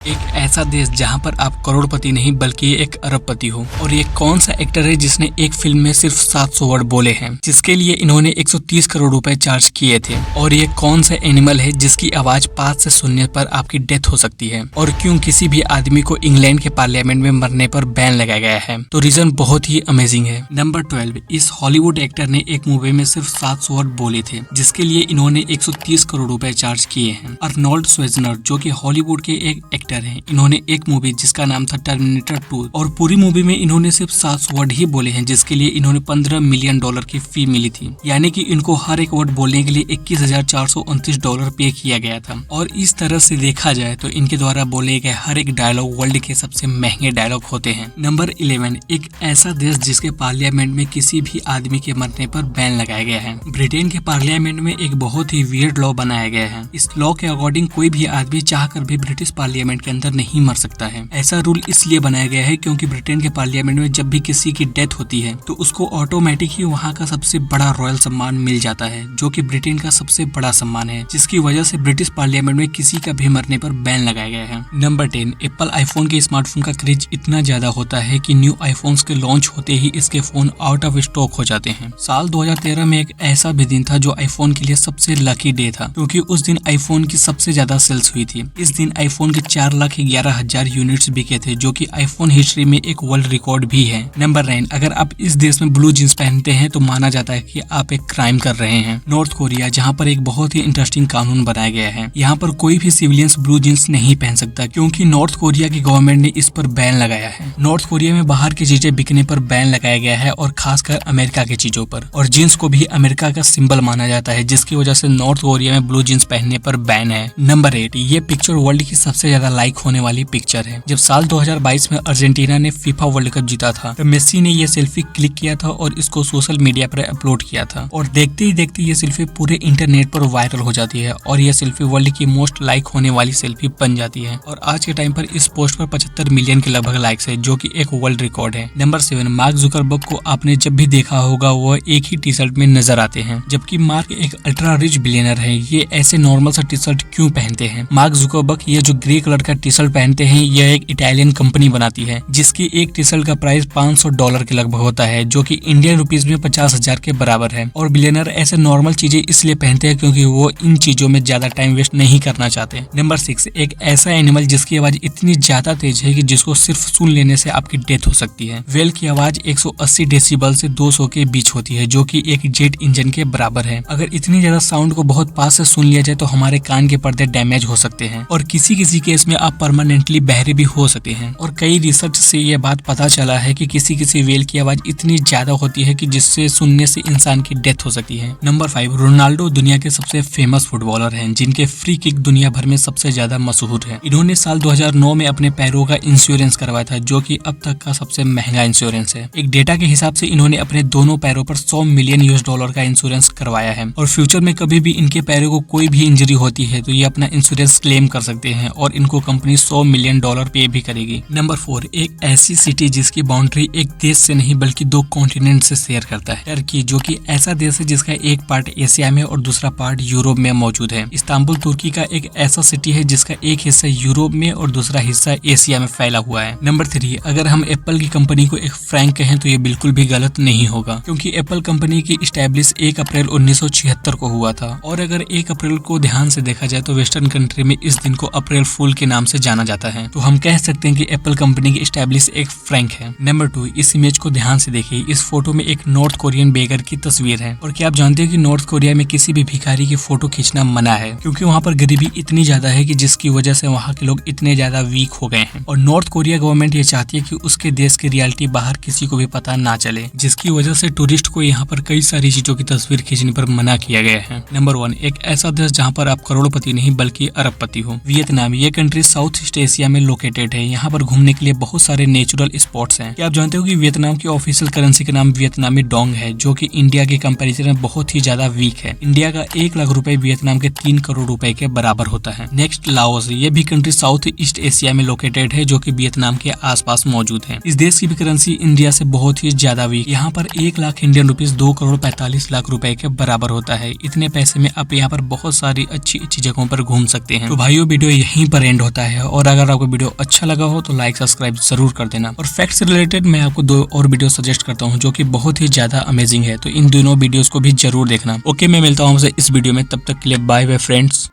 एक ऐसा देश जहां पर आप करोड़पति नहीं बल्कि एक अरबपति हो। और ये कौन सा एक्टर है जिसने एक फिल्म में सिर्फ 700 वर्ड बोले हैं, जिसके लिए इन्होंने 130 करोड़ रुपए चार्ज किए थे। और ये कौन सा एनिमल है जिसकी आवाज 5 से सुनने पर आपकी डेथ हो सकती है। और क्यों किसी भी आदमी को इंग्लैंड के पार्लियामेंट में मरने पर बैन लगाया गया है। तो रीजन बहुत ही अमेजिंग है। नंबर 12, इस हॉलीवुड एक्टर ने एक मूवी में सिर्फ 700 वर्ड बोले थे, जिसके लिए इन्होंने 130 करोड़ रुपए चार्ज किए हैं। अर्नोल्ड श्वार्ज़नेगर जो कि हॉलीवुड के एक एक्टर हैं, इन्होंने एक मूवी जिसका नाम था टर्मिनेटर 2 और पूरी मूवी में इन्होंने सिर्फ 700 वर्ड ही बोले हैं, जिसके लिए इन्होंने $15 मिलियन की फी मिली थी। यानी कि इनको हर एक वर्ड बोलने के लिए $21,429 पे किया गया था। और इस तरह से देखा जाए तो इनके द्वारा बोले गए हर एक डायलॉग वर्ल्ड के सबसे महंगे डायलॉग होते हैं। नंबर 11, एक ऐसा देश जिसके पार्लियामेंट में किसी भी आदमी के मरने पर बैन लगाया गया है। ब्रिटेन के पार्लियामेंट में एक बहुत ही वियर्ड लॉ बनाया गया है। इस लॉ के अकॉर्डिंग कोई भी आदमी चाहकर भी ब्रिटिश पार्लियामेंट के अंदर नहीं मर सकता है। ऐसा रूल इसलिए बनाया गया है क्योंकि ब्रिटेन के पार्लियामेंट में जब भी किसी की डेथ होती है तो उसको ऑटोमेटिक ही वहाँ का सबसे बड़ा रॉयल सम्मान मिल जाता है, जो कि ब्रिटेन का सबसे बड़ा सम्मान है, जिसकी वजह से ब्रिटिश पार्लियामेंट में किसी का भी मरने पर बैन लगाया गया है। नंबर 10, एप्पल आईफोन के स्मार्टफोन का क्रेज इतना ज्यादा होता है कि न्यू आईफोन्स के लॉन्च होते ही इसके फोन आउट ऑफ स्टॉक हो जाते हैं। साल 2013 में एक ऐसा भी दिन था जो आईफोन के लिए सबसे लकी डे था, क्योंकि उस दिन आईफोन की सबसे ज्यादा सेल्स हुई थी। इस दिन आईफोन के 4,11,000 यूनिट्स बिके थे, जो कि आईफोन हिस्ट्री में एक वर्ल्ड रिकॉर्ड भी है। नंबर 9, अगर आप इस देश में ब्लू जींस पहनते हैं तो माना जाता है कि आप एक क्राइम कर रहे हैं। नॉर्थ कोरिया, जहां पर एक बहुत ही इंटरेस्टिंग कानून बनाया गया है। यहाँ पर कोई भी सिविलियंस ब्लू जींस नहीं पहन सकता, क्योंकि नॉर्थ कोरिया की गवर्नमेंट ने इस पर बैन लगाया है। नॉर्थ कोरिया में बाहर की चीजें बिकने पर बैन लगाया गया है, और खासकर अमेरिका की चीजों पर। और जींस को भी अमेरिका का सिंबल माना जाता है, जिसकी वजह से नॉर्थ कोरिया में ब्लू जींस पहनने पर बैन है। नंबर 8, ये पिक्चर वर्ल्ड की सबसे ज्यादा लाइक होने वाली पिक्चर है। जब साल 2022 में अर्जेंटीना ने फीफा वर्ल्ड कप जीता था तो मेसी ने ये सेल्फी क्लिक किया था और इसको सोशल मीडिया पर अपलोड किया था। और देखते ही देखते ये सेल्फी पूरे इंटरनेट पर वायरल हो जाती है, और ये सेल्फी वर्ल्ड की मोस्ट लाइक होने वाली सेल्फी बन जाती है। और आज के टाइम पर इस पोस्ट पर 75 मिलियन के लगभग लाइक्स है, जो कि एक वर्ल्ड रिकॉर्ड है। नंबर 7, मार्क जुकरबर्ग को आपने जब भी देखा होगा वह एक ही टी शर्ट में नजर आते हैं, जबकि मार्क एक अल्ट्रा रिच बिलियनर है। ये ऐसे नॉर्मल सा टी शर्ट क्यों पहनते हैं? मार्क जुकरबर्ग ये जो ग्रे कलर का टी शर्ट पहनते हैं, यह एक इटालियन कंपनी बनाती है, जिसकी एक टी शर्ट का प्राइस $500 के लगभग होता है, जो कि इंडियन रुपीज में 50,000 के बराबर है। और बिलियनर ऐसे नॉर्मल चीजें इसलिए पहनते हैं क्योंकि वो इन चीजों में ज्यादा टाइम वेस्ट नहीं करना चाहते। नंबर 6, एक ऐसा एनिमल जिसकी आवाज इतनी ज्यादा तेज है कि जिसको सिर्फ सुन लेने से आपकी डेथ हो सकती है। व्हेल की आवाज 180 डेसिबल से 200 के बीच होती है, जो कि एक जेट इंजन के बराबर है। अगर इतनी ज्यादा साउंड को बहुत पास से सुन लिया जाए तो हमारे कान के पर्दे डैमेज हो सकते हैं, और किसी किसी केस में आप परमानेंटली बहरे भी हो सकते हैं। और कई रिसर्च से यह बात पता चला है कि किसी किसी व्हेल की आवाज इतनी ज्यादा होती है कि जिससे सुनने से इंसान की डेथ हो सकती है। नंबर 5, रोनाल्डो दुनिया के सबसे फेमस फुटबॉलर हैं, जिनके फ्री किक दुनिया भर में सबसे ज्यादा मशहूर है। इन्होंने साल 2009 में अपने पैरों का इंश्योरेंस करवाया था, जो कि अब तक का सबसे महंगा इंश्योरेंस है। एक डेटा के हिसाब से इन्होंने अपने दोनों पैरों पर $100 मिलियन का इंश्योरेंस करवाया है। और फ्यूचर में कभी भी इनके पैरों को कोई भी इंजरी होती है तो ये अपना इंश्योरेंस क्लेम कर सकते हैं, और इनको कंपनी $100 मिलियन पे भी करेगी। नंबर 4, एक ऐसी सिटी जिसकी बाउंड्री एक देश से नहीं बल्कि 2 कॉन्टिनेंट से शेयर करता है। टर्की, जो कि ऐसा देश है जिसका एक पार्ट एशिया में और दूसरा पार्ट यूरोप में मौजूद है। इस्तांबुल तुर्की का एक ऐसा सिटी है जिसका एक हिस्सा यूरोप में और दूसरा हिस्सा एशिया में फैला हुआ है। नंबर 3, अगर हम एप्पल की कंपनी को एक फ्रैंक कहें तो ये बिल्कुल भी गलत नहीं होगा, क्योंकि एप्पल कंपनी की स्टैब्लिश 1 अप्रैल 1976 को हुआ था। और अगर 1 अप्रैल को ध्यान से देखा जाए तो वेस्टर्न कंट्री में इस दिन को अप्रैल फूल के नाम से जाना जाता है। तो हम कह सकते हैं कि एप्पल कंपनी की स्टैब्लिश एक फ्रैंक है। नंबर 2, इस इमेज को ध्यान से देखिए। इस फोटो में एक नॉर्थ कोरियन बेगर की तस्वीर है। और क्या आप जानते हैं कि नॉर्थ कोरिया में किसी भी भिखारी की फोटो खींचना मना है, क्योंकि वहाँ पर गरीबी इतनी ज्यादा है कि जिसकी वजह से वहाँ के लोग इतने ज्यादा वीक हो गए हैं। और नॉर्थ कोरिया गवर्नमेंट ये चाहती है कि उसके देश की रियलिटी बाहर किसी को भी पता ना चले, जिसकी वजह से टूरिस्ट को यहाँ पर कई सारी चीजों की तस्वीर खींचने पर मना किया गया है। नंबर 1, एक ऐसा देश जहाँ पर आप करोड़पति नहीं बल्कि अरबपति हो। वियतनाम, ये कंट्री साउथ ईस्ट एशिया में लोकेटेड है। यहाँ पर घूमने के लिए बहुत सारे नेचुरल स्पॉट्स हैं। क्या आप जानते हो कि वियतनाम की ऑफिशियल करेंसी का नाम वियतनामी डोंग है, जो कि इंडिया के कंपैरिजन में बहुत ही ज्यादा वीक है। इंडिया का 1 लाख रुपए वियतनाम के 3 करोड़ रुपए के बराबर होता है। नेक्स्ट, लाओस, ये भी कंट्री साउथ ईस्ट एशिया में लोकेटेड है, जो कि वियतनाम के आसपास मौजूद है। इस देश की भी करेंसी इंडिया से बहुत ही ज्यादा वीक। यहाँ पर 1 लाख इंडियन रुपीज 2 करोड़ 45 लाख रुपए के बराबर होता है। इतने पैसे में आप यहाँ पर बहुत सारी अच्छी अच्छी जगहों पर घूम सकते हैं। तो भाइयों, वीडियो यहीं पर एंड होता है। होता है। और अगर आपको वीडियो अच्छा लगा हो तो लाइक सब्सक्राइब जरूर कर देना। और फैक्ट से रिलेटेड मैं आपको 2 और वीडियो सजेस्ट करता हूँ जो कि बहुत ही ज्यादा अमेजिंग है, तो इन दोनों वीडियोस को भी जरूर देखना। ओके, मैं मिलता हूँ आपसे इस वीडियो में, तब तक के लिए बाय बाय फ्रेंड्स।